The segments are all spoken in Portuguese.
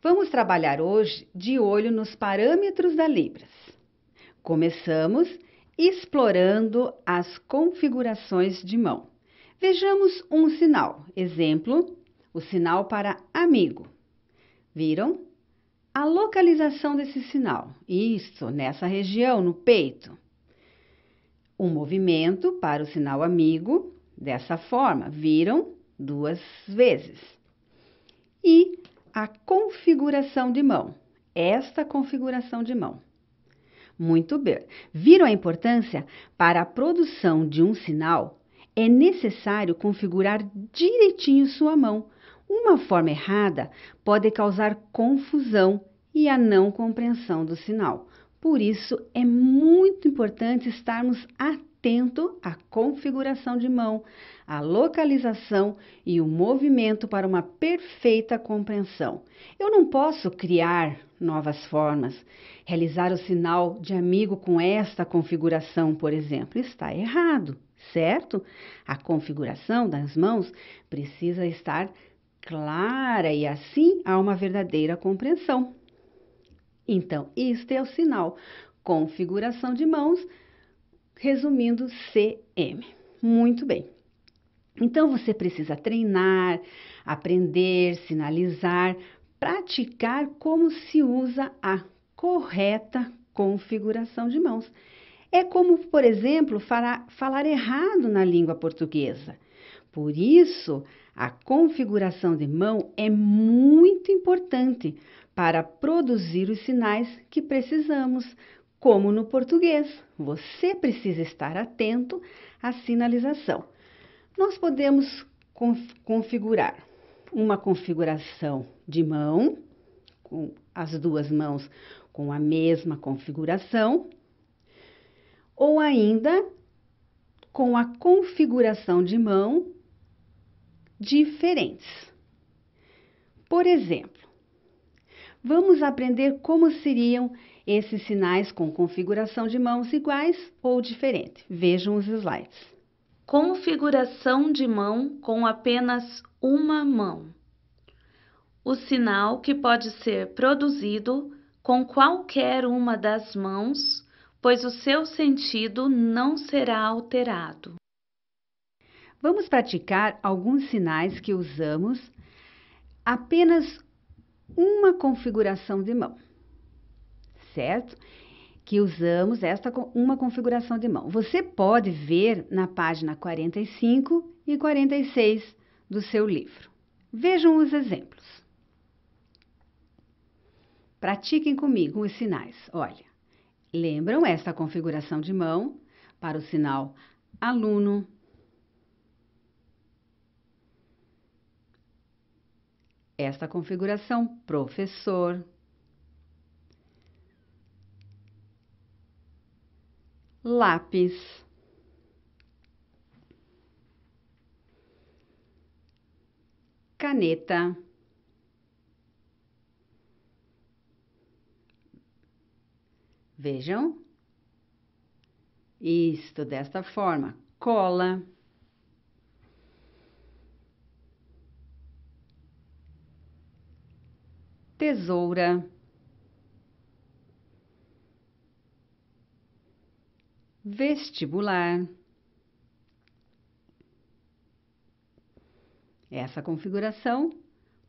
Vamos trabalhar hoje de olho nos parâmetros da Libras. Começamos explorando as configurações de mão. Vejamos um sinal. Exemplo, o sinal para amigo. Viram? A localização desse sinal. Isso, nessa região, no peito. Um movimento para o sinal amigo, dessa forma. Viram? 2 vezes. E a configuração de mão. Esta configuração de mão. Muito bem. Viram a importância? Para a produção de um sinal, é necessário configurar direitinho sua mão. Uma forma errada pode causar confusão e a não compreensão do sinal. Por isso, é muito importante estarmos atentos à configuração de mão, à localização e o movimento para uma perfeita compreensão. Eu não posso criar novas formas, realizar o sinal de amigo com esta configuração, por exemplo. Está errado, certo? A configuração das mãos precisa estar clara e assim há uma verdadeira compreensão. Então, este é o sinal, configuração de mãos, resumindo CM. Muito bem. Então, você precisa treinar, aprender, sinalizar, praticar como se usa a correta configuração de mãos. É como, por exemplo, falar errado na língua portuguesa. Por isso, a configuração de mão é muito importante para produzir os sinais que precisamos, como no português. Você precisa estar atento à sinalização. Nós podemos configurar uma configuração de mão, com as 2 mãos com a mesma configuração, ou ainda com a configuração de mão diferentes. Por exemplo, vamos aprender como seriam esses sinais com configuração de mãos iguais ou diferentes. Vejam os slides. Configuração de mão com apenas uma mão. O sinal que pode ser produzido com qualquer uma das mãos, pois o seu sentido não será alterado. Vamos praticar alguns sinais que usamos apenas uma configuração de mão, certo? Que usamos uma configuração de mão. Você pode ver na página 45 e 46 do seu livro. Vejam os exemplos. Pratiquem comigo os sinais. Olha, lembram esta configuração de mão para o sinal aluno, esta configuração professor, lápis, caneta, vejam, isto desta forma, cola, tesoura, vestibular. Essa configuração,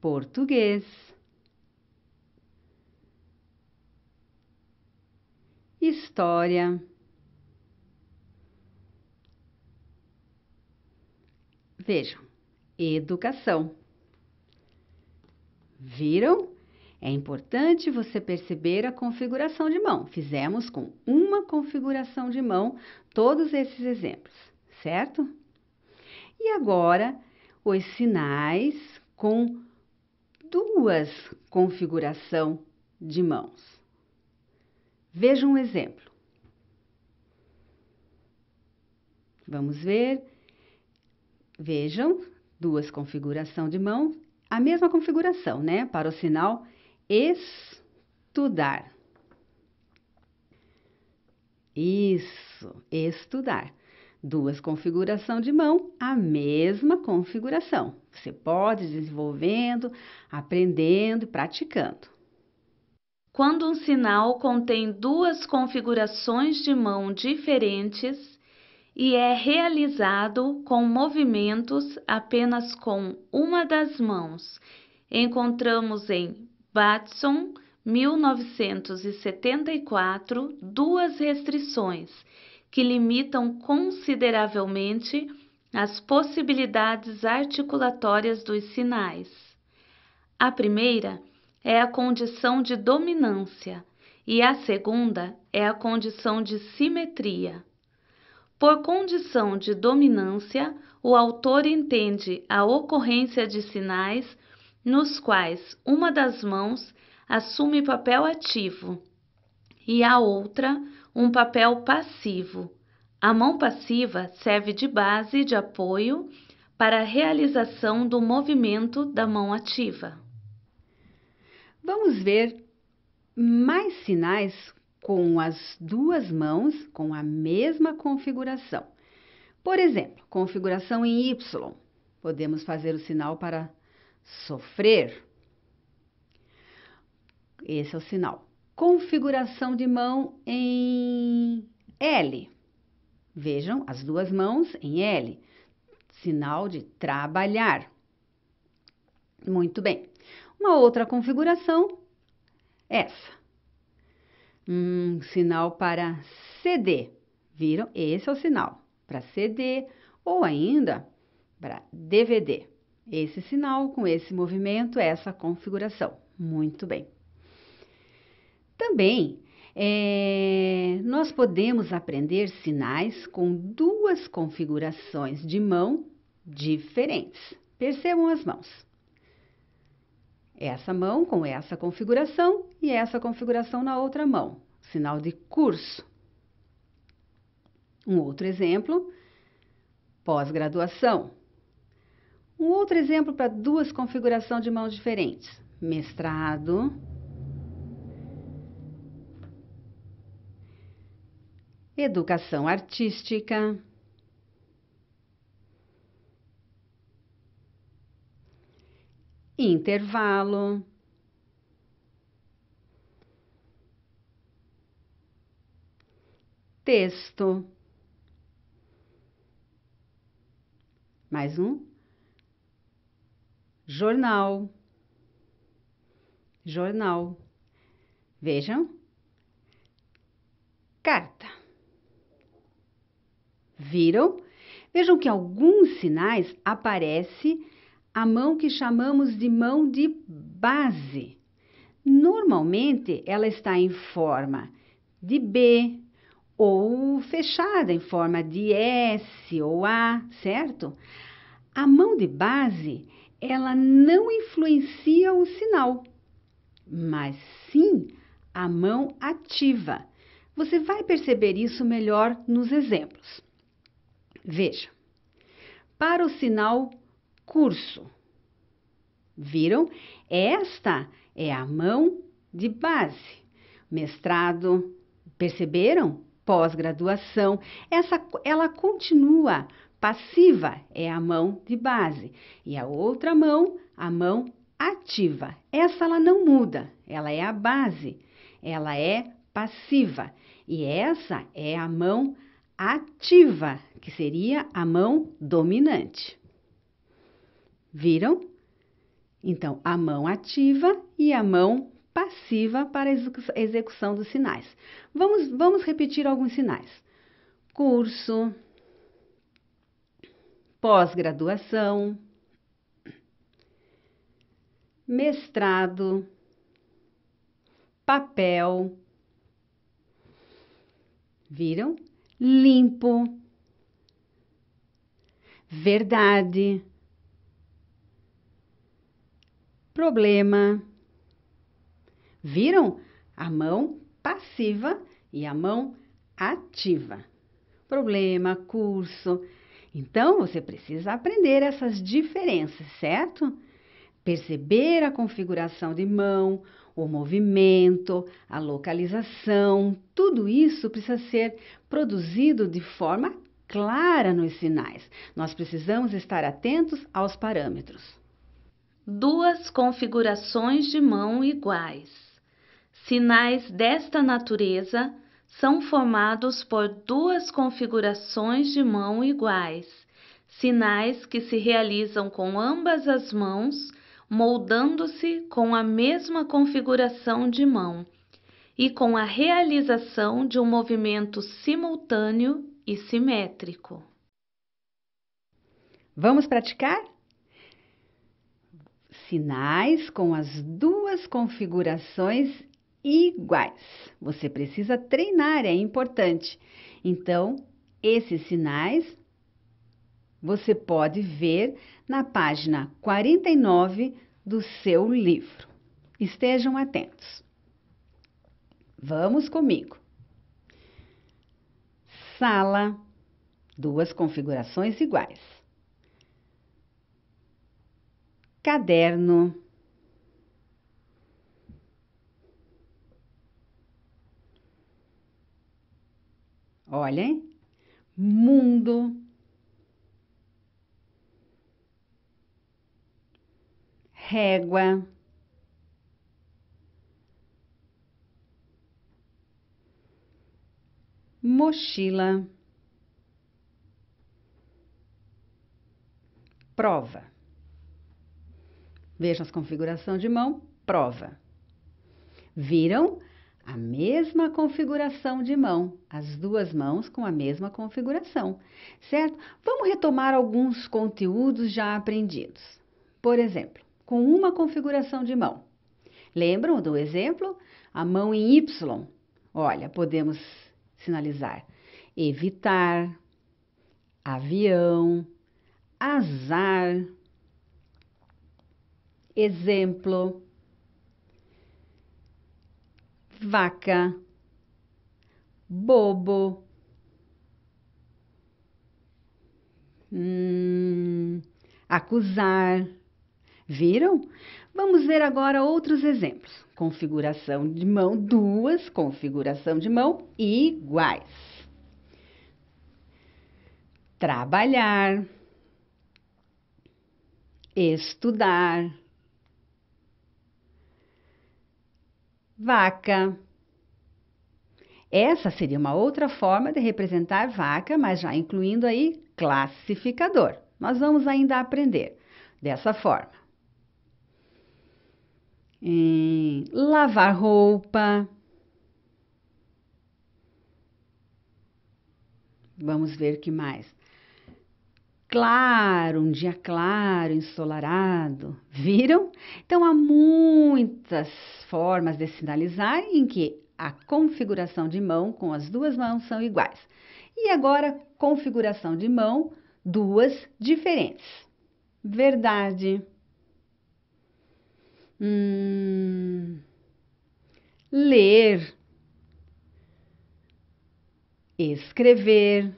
português, história, vejam, educação. Viram? É importante você perceber a configuração de mão. Fizemos com uma configuração de mão todos esses exemplos, certo? E agora, os sinais com 2 configurações de mãos. Vejam um exemplo. Vamos ver. Vejam, 2 configurações de mão, a mesma configuração, né? Para o sinal estudar. Isso, estudar. Duas configurações de mão, a mesma configuração. Você pode ir desenvolvendo, aprendendo e praticando. Quando um sinal contém duas configurações de mão diferentes e é realizado com movimentos apenas com uma das mãos, encontramos em Batson, 1974, duas restrições que limitam consideravelmente as possibilidades articulatórias dos sinais. A primeira é a condição de dominância e a segunda é a condição de simetria. Por condição de dominância, o autor entende a ocorrência de sinais nos quais uma das mãos assume papel ativo e a outra um papel passivo. A mão passiva serve de base de apoio para a realização do movimento da mão ativa. Vamos ver mais sinais com as duas mãos com a mesma configuração. Por exemplo, configuração em Y. Podemos fazer o sinal para sofrer. Esse é o sinal. Configuração de mão em L. Vejam, as duas mãos em L. Sinal de trabalhar. Muito bem. Uma outra configuração, essa. Sinal para CD. Viram? Esse é o sinal para CD ou ainda para DVD. Esse sinal com esse movimento, essa configuração. Muito bem. Também, nós podemos aprender sinais com duas configurações de mão diferentes. Percebam as mãos. Essa mão com essa configuração e essa configuração na outra mão. Sinal de curso. Um outro exemplo, pós-graduação. Um outro exemplo para duas configurações de mãos diferentes. Mestrado. Educação artística. Intervalo. Texto. Mais um. Jornal. Jornal. Vejam. Carta. Viram? Vejam que alguns sinais aparecem a mão que chamamos de mão de base. Normalmente, ela está em forma de B ou fechada em forma de S ou A, certo? A mão de base, ela não influencia o sinal, mas sim a mão ativa. Você vai perceber isso melhor nos exemplos. Veja, para o sinal curso. Viram? Esta é a mão de base. Mestrado, perceberam? Pós-graduação, ela continua passiva, é a mão de base. E a outra mão, a mão ativa. Essa ela não muda, ela é a base, ela é passiva. E essa é a mão ativa, que seria a mão dominante. Viram? Então, a mão ativa e a mão passiva para a execução dos sinais. Vamos repetir alguns sinais. Curso, pós-graduação, mestrado, papel. Viram? Limpo, verdade, problema. Viram? A mão passiva e a mão ativa. Problema, curso. Então, você precisa aprender essas diferenças, certo? Perceber a configuração de mão, o movimento, a localização, tudo isso precisa ser produzido de forma clara nos sinais. Nós precisamos estar atentos aos parâmetros. Duas configurações de mão iguais. Sinais desta natureza são formados por duas configurações de mão iguais, sinais que se realizam com ambas as mãos, moldando-se com a mesma configuração de mão e com a realização de um movimento simultâneo e simétrico. Vamos praticar? Sinais com as duas configurações iguais. Você precisa treinar, é importante. Então, esses sinais você pode ver na página 49 do seu livro. Estejam atentos. Vamos comigo. Sala, duas configurações iguais. Caderno. Olhem, mundo. Régua. Mochila. Prova. Vejam as configurações de mão, prova. Viram? A mesma configuração de mão, as duas mãos com a mesma configuração, certo? Vamos retomar alguns conteúdos já aprendidos. Por exemplo, com uma configuração de mão. Lembram do exemplo? A mão em Y. Olha, podemos sinalizar evitar, avião, azar, exemplo, vaca, bobo, acusar. Viram? Vamos ver agora outros exemplos. Configuração de mão, duas configuração de mão iguais. Trabalhar, estudar, vaca. Essa seria uma outra forma de representar vaca, mas já incluindo aí classificador. Nós vamos ainda aprender dessa forma. Lavar roupa. Vamos ver o que mais. Claro, um dia claro, ensolarado. Viram? Então, há muitas formas de sinalizar em que a configuração de mão com as duas mãos são iguais. E agora, configuração de mão, duas diferentes. Verdade. Ler. Escrever.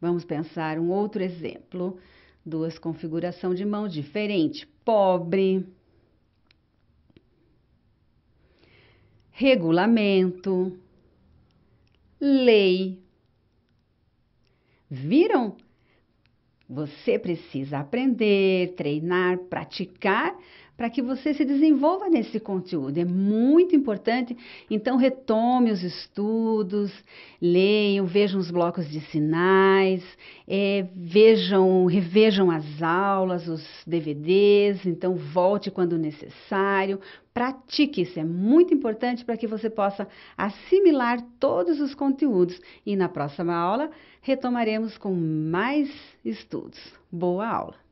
Vamos pensar um outro exemplo. Duas configurações de mão diferentes. Pobre. Regulamento. Lei. Viram? Você precisa aprender, treinar, praticar para que você se desenvolva nesse conteúdo. É muito importante. Então, retome os estudos, leiam, vejam os blocos de sinais, revejam as aulas, os DVDs. Então, volte quando necessário. Pratique, isso é muito importante para que você possa assimilar todos os conteúdos. E na próxima aula, retomaremos com mais estudos. Boa aula!